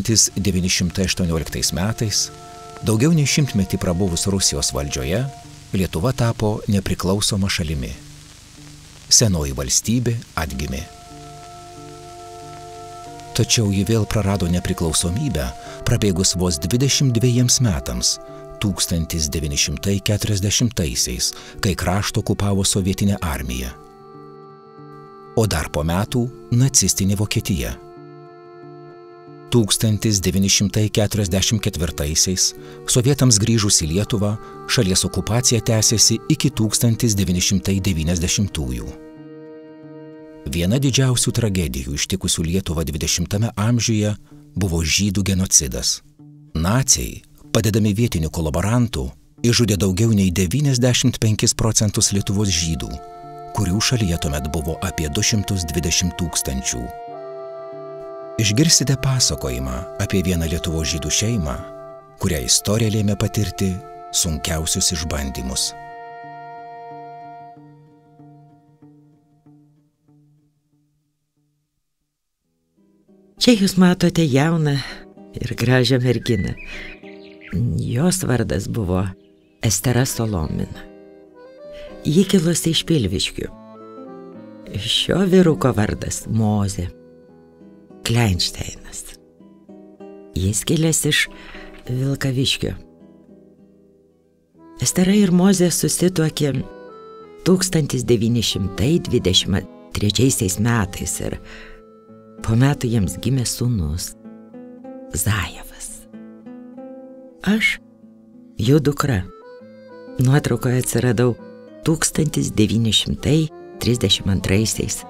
1918 metais, daugiau nei šimtmetį prabuvus Rusijos valdžioje, Lietuva tapo nepriklausoma šalimi. Senoji valstybė atgimė. Tačiau ji vėl prarado nepriklausomybę prabėgus vos 22 metams, 1940-aisiais, kai kraštą okupavo sovietinė armija. O dar po metų nacistinė Vokietija. 1944-aisiais sovietams grįžus į Lietuvą, šalies okupacija tęsėsi iki 1990-ųjų. Viena didžiausių tragedijų ištikusių Lietuvą 20-ame amžiuje buvo žydų genocidas. Naciai, padedami vietinių kolaborantų, išžudė daugiau nei 95% Lietuvos žydų, kurių šalyje tuomet buvo apie 220 000. Išgirsite pasakojimą apie vieną Lietuvos žydų šeimą, kurią istorija lėmė patirti sunkiausius išbandymus. Čia jūs matote jauną ir gražią merginą. Jos vardas buvo Estera Solomina. Ji kilusi iš Pilviškių. Šio vyruko vardas Mozė Kleinšteinas. Jis kilęs iš Vilkaviškio. Estera ir Mozė susituokė 1923 metais ir po metų jiems gimė sūnus Zajevas. Aš, jų dukra, nuotraukoje atsiradau 1932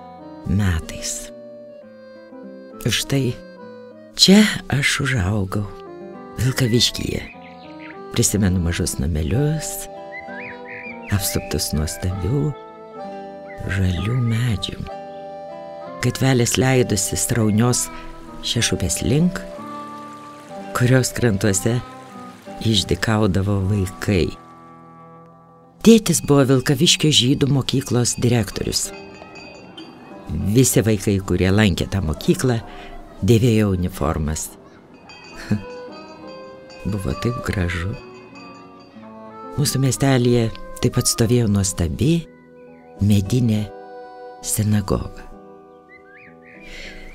metais. Štai čia aš užaugau, Vilkaviškyje. Prisimenu mažus namelius, apsuptus nuostabių žalių medžių. Gatvelės leidusi Straunios Šešupės link, kurios krantuose išdykaudavo vaikai. Tėtis buvo Vilkaviškio žydų mokyklos direktorius. Visi vaikai, kurie lankė tą mokyklą, dėvėjo uniformas. Buvo taip gražu. Mūsų miestelėje taip pat stovėjo nuostabi medinė sinagoga.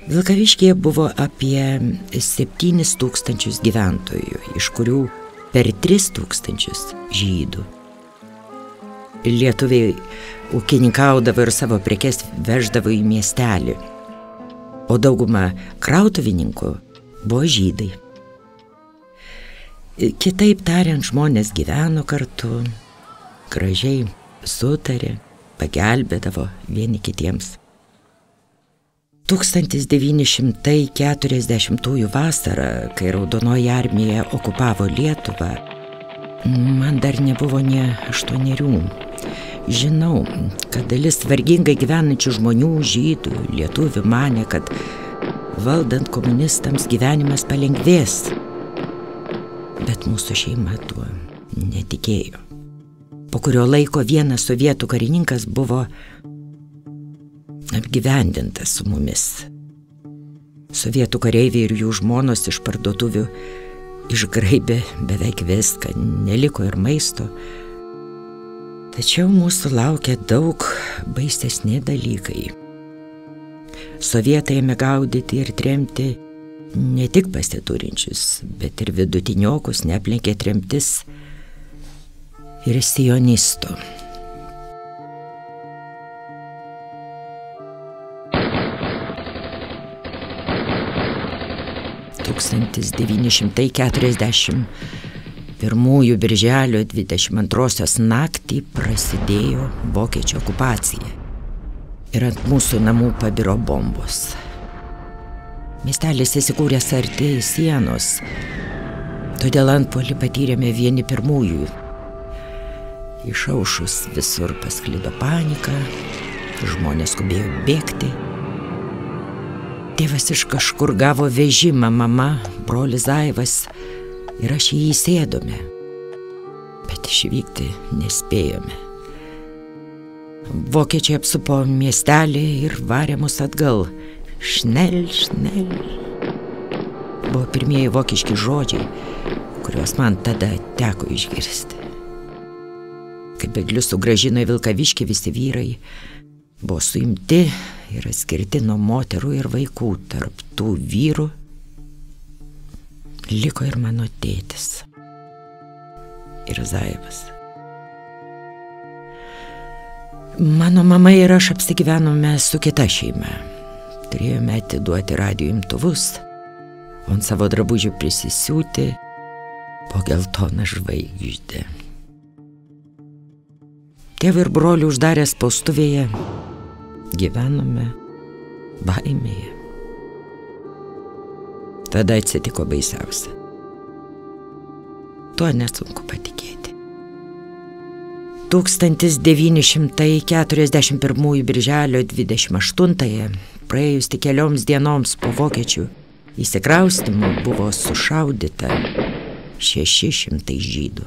Vilkaviškyje buvo apie 7 000 gyventojų, iš kurių per 3 000 žydų. Lietuviai ūkininkaudavo ir savo prekes veždavo į miestelį, o dauguma krautuvininkų buvo žydai. Kitaip tariant, žmonės gyveno kartu, gražiai sutarė, pagelbėdavo vieni kitiems. 1940 vasarą, kai Raudonoji armija okupavo Lietuvą, man dar nebuvo nė 8. Žinau, kad dalis vargingai gyvenančių žmonių, žydų, lietuvių, manė, kad valdant komunistams gyvenimas palengvės. Bet mūsų šeima tuo netikėjo. Po kurio laiko vienas sovietų karininkas buvo apgyvendintas su mumis. Sovietų kareiviai ir jų žmonos iš parduotuvių išgraibė beveik viską, neliko ir maisto. Tačiau mūsų laukia daug baisesni dalykai. Sovietai ėmė gaudyti ir tremti ne tik pasiturinčius, bet ir vidutiniokus, neaplenkė tremtis ir sionistų. Birželio 22 naktį prasidėjo vokiečių okupacija ir ant mūsų namų pabiro bombos. Miestelis įsikūręs arti sienos, todėl antpuolį patyrėme vieni pirmųjų. Išaušus visur pasklido panika, žmonės skubėjo bėgti. Tėvas iš kažkur gavo vežimą, mama, brolis Aivas ir aš jį įsėdome. Bet išvykti nespėjome. Vokiečiai apsupo miestelį ir varė mus atgal. Šnel, šnel. Buvo pirmieji vokiški žodžiai, kuriuos man tada teko išgirsti. Kai bėglius sugrąžino į Vilkaviškį, visi vyrai buvo suimti ir atskirti nuo moterų ir vaikų. Tarp tų vyrų liko ir mano tėtis. Ir Zaivas. Mano mama ir aš apsigyvenome su kita šeima. Turėjome atiduoti radijo imtuvus, o ant savo drabužių prisisiūti po geltoną žvaigždę. Tėvą ir brolį uždarę spaustuvėje gyvenome baimėje. Tada atsitiko baisiausia. Tuo nesunku patikėti. 1941 birželio 28-ąją, praėjus tik kelioms dienoms po vokiečių įsikraustymų, buvo sušaudyta 600 žydų.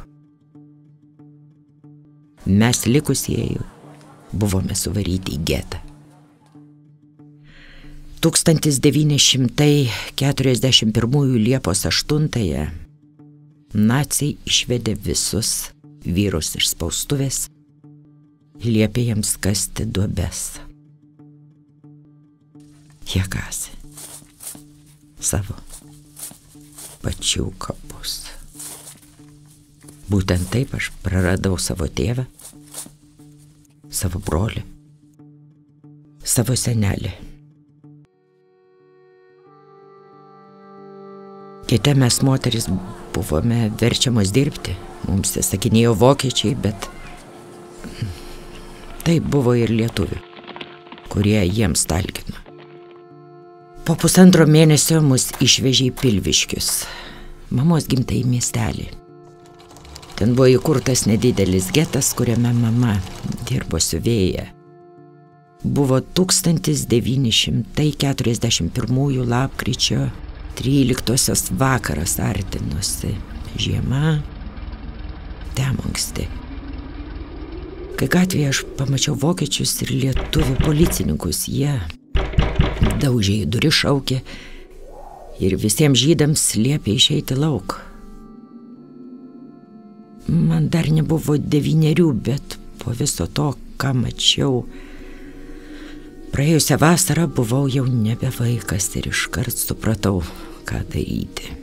Mes likusieji buvome suvaryti į getą. 1941 Liepos 8-ąją naciai išvedė visus vyrus iš spaustuvės, liepė jiems kasti duobes. Jie kasė savo pačių kapus. Būtent taip aš praradau savo tėvą, savo brolį, savo senelį. Kiti mes moteris buvome verčiamos dirbti. Mums įsakinėjo vokiečiai, bet taip buvo ir lietuvių, kurie jiems talkino. Po 1,5 mėnesio mus išvežė į Pilviškius, mamos gimtąjį miestelį. Ten buvo įkurtas nedidelis getas, kuriame mama dirbo siuvėja. Buvo 1941 lapkričio 13 vakaras artinosi. Žiema temonksti. Kai gatvėje aš pamačiau vokiečius ir lietuvių policininkus, jie daužė į duris, šaukė ir visiems žydams liepė išeiti lauk. Man dar nebuvo 9, bet po viso to, ką mačiau, praėjusią vasarą buvau jau nebe vaikas ir iškart supratau, ką daryti.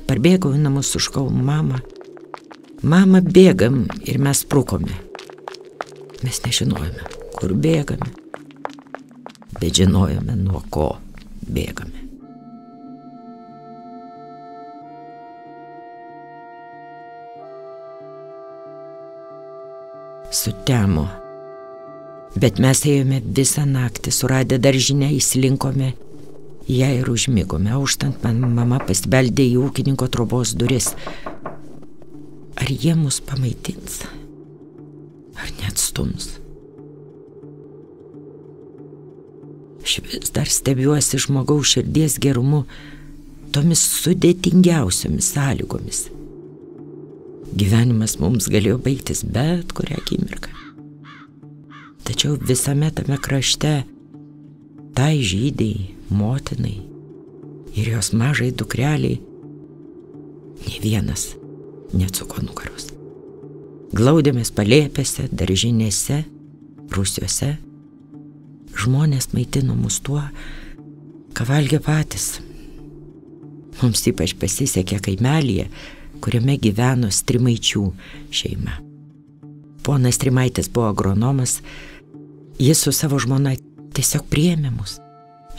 Parbėgau į namus, suškau mamą. Mama, bėgam, ir mes sprukome. Mes nežinojome, kur bėgame, bet žinojome, nuo ko bėgame. Sutemo, bet mes ėjome visą naktį, suradę daržinę, įslinkome ją ir užmigome. Auštant man mama pasibeldė į ūkininko trobos duris. Ar jie mus pamaitins? Ar neatstums? Aš vis dar stebiuosi žmogaus širdies gerumu tomis sudėtingiausiomis sąlygomis. Gyvenimas mums galėjo baigtis bet kurią akimirką. Tačiau visame tame krašte tai žydai, motinai ir jos mažai dukreliai nė vienas neatsuko nugaros. Glaudėmės palėpėse, daržinėse, rūsiuose. Žmonės maitino mus tuo, ką valgė patys. Mums ypač pasisekė kaimelyje, kuriame gyveno Strimaičių šeima. Ponas Strimaitis buvo agronomas, jis su savo žmona tiesiog priėmė mus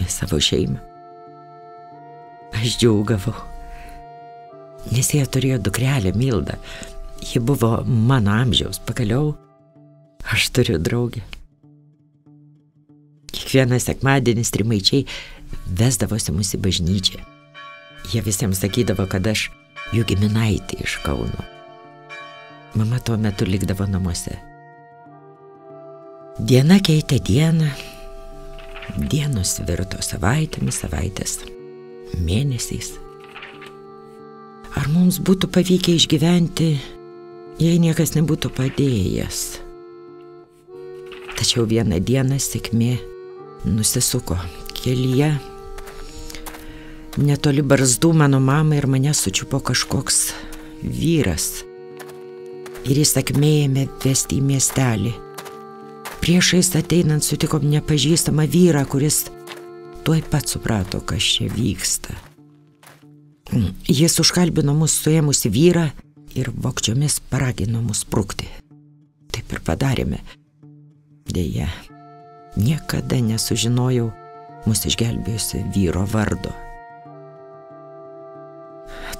į savo šeimą. Aš džiaugavau, nes jie turėjo dukrelę Mildą. Ji buvo mano amžiaus, pagaliau aš turiu draugę. Kiekvieną sekmadienį Strimaičiai vesdavosi mus į bažnyčią. Jie visiems sakydavo, kad aš jų giminaitė iš Kauno. Mama tuo metu likdavo namuose. Diena keitė dieną, dienos virto savaitėmis, savaitės mėnesiais. Ar mums būtų pavykę išgyventi, jei niekas nebūtų padėjęs? Tačiau vieną dieną sėkmė nusisuko kelyje. Netoli Barzdų mano mamą ir mane sučiupo kažkoks vyras. Ir jis akmė ėmė vesti į miestelį. Priešais ateinant sutikom nepažįstamą vyrą, kuris tuoj pat suprato, kas čia vyksta. Jis užkalbino mus suėmusi vyrą ir vogčiomis paragino mus sprukti. Taip ir padarėme. Deja, niekada nesužinojau mus išgelbėjusi vyro vardo.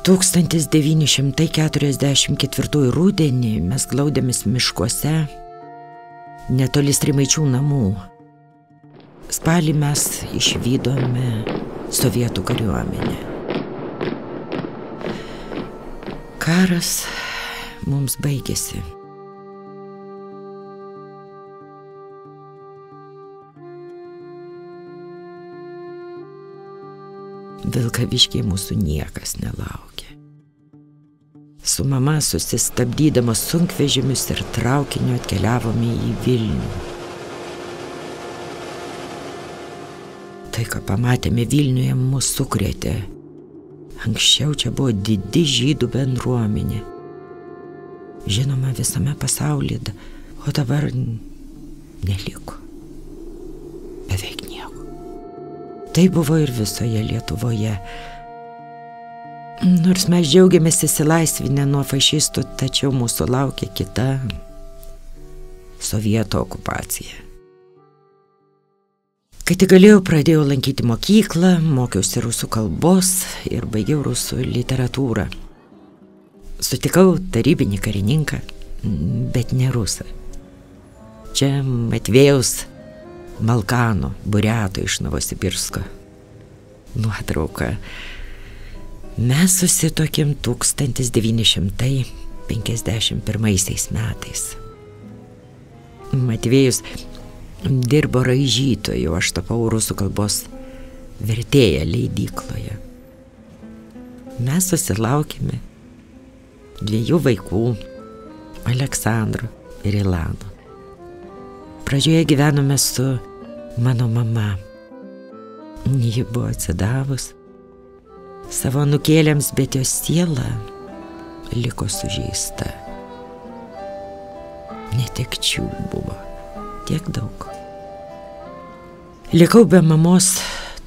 1944 rudenį mes glaudėmės miškuose netoli Strimaičių namų. Spalį mes išvydome sovietų kariuomenę. Karas mums baigėsi. Vilkaviškyje mūsų niekas nelaukė. Su mama susistabdydamos sunkvežimius ir traukiniu atkeliavome į Vilnių. Tai, ką pamatėme Vilniuje, mus sukrėtė. Anksčiau čia buvo didi žydų bendruomenė. Žinoma visame pasaulyje, o dabar neliko. Beveik nieko. Tai buvo ir visoje Lietuvoje. Nors mes džiaugiamės išsilaisvinę nuo fašistų, tačiau mūsų laukia kita sovietų okupacija. Kai tik galėjau, pradėjau lankyti mokyklą, mokiausi rusų kalbos ir baigiau rusų literatūrą. Sutikau tarybinį karininką, bet ne rusą. Čia Matvėjaus Malkano, buriato iš Novosibirsko. Nuotrauka. Mes susituokėm 1951 metais. Matvėjus dirbo raižytoju, aš tapau rusų kalbos vertėja leidykloje. Mes susilaukėme 2 vaikų, Aleksandro ir Ilano. Pradžioje gyvenome su mano mama. Ji buvo atsidavus savo anūkėliams, bet jos siela liko sužeista. Netekčių buvo tiek daug. Likau be mamos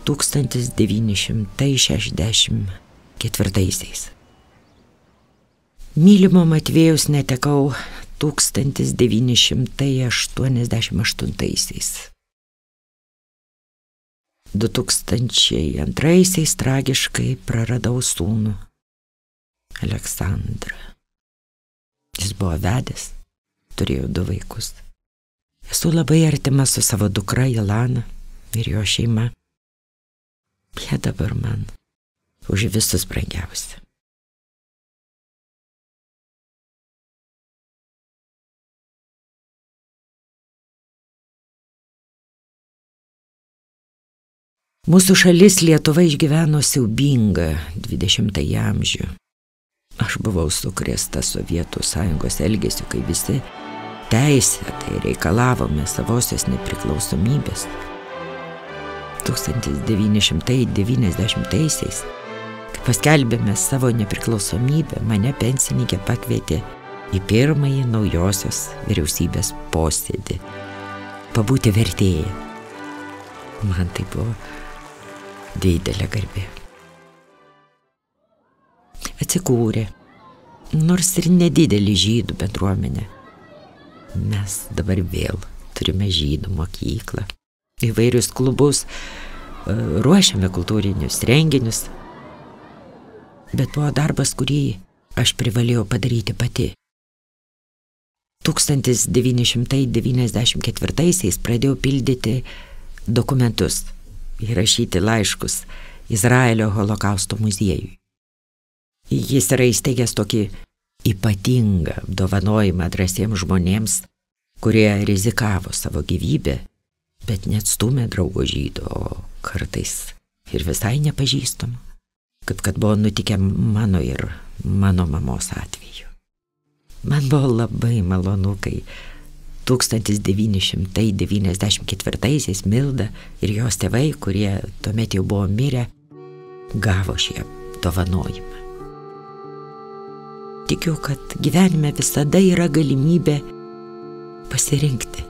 1964. Mylimo Matvėjaus netekau 1988. 2002 tragiškai praradau sūnų Aleksandrą. Jis buvo vedęs, turėjo 2 vaikus. Esu labai artima su savo dukra Ilana ir jo šeima. Jie dabar man už visus brangiausi. Mūsų šalis Lietuva išgyveno siaubingą 20-ąjį amžių. Aš buvau sukrėsta Sovietų Sąjungos elgesiu, kai visi teisėtai reikalavome savosios nepriklausomybės. 1990-aisiais, kai paskelbėme savo nepriklausomybę, mane pensininkė pakvietė į pirmąjį naujosios vyriausybės posėdį pabūti vertėja. Man tai buvo didelė garbė. Atsikūrė, nors ir nedidelį žydų bendruomenę. Mes dabar vėl turime žydų mokyklą, įvairius klubus, ruošiame kultūrinius renginius. Bet buvo darbas, kurį aš privalėjau padaryti pati. 1994 pradėjau pildyti dokumentus, įrašyti laiškus Izraelio holokausto muziejui. Jis yra įsteigęs tokį ypatingą apdovanojimą drąsiems žmonėms, kurie rizikavo savo gyvybę bet neatstūmė draugo žydo, o kartais ir visai nepažįstam, kaip kad buvo nutikę mano ir mano mamos atveju. Man buvo labai malonu, kai 1994 Milda ir jos tėvai, kurie tuomet jau buvo mirę, gavo šį dovanojimą. Tikiu, kad gyvenime visada yra galimybė pasirinkti.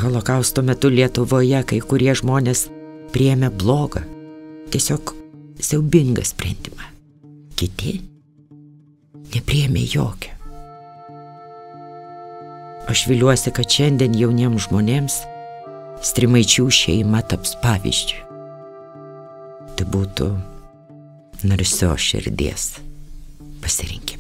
Holokausto metu Lietuvoje kai kurie žmonės priėmė blogą, tiesiog siaubingą sprendimą. Kiti nepriėmė jokio. Aš viliuosi, kad šiandien jauniems žmonėms Strimaičių šeima taps pavyzdžiu. Tai būtų narsios širdies pasirinkimas.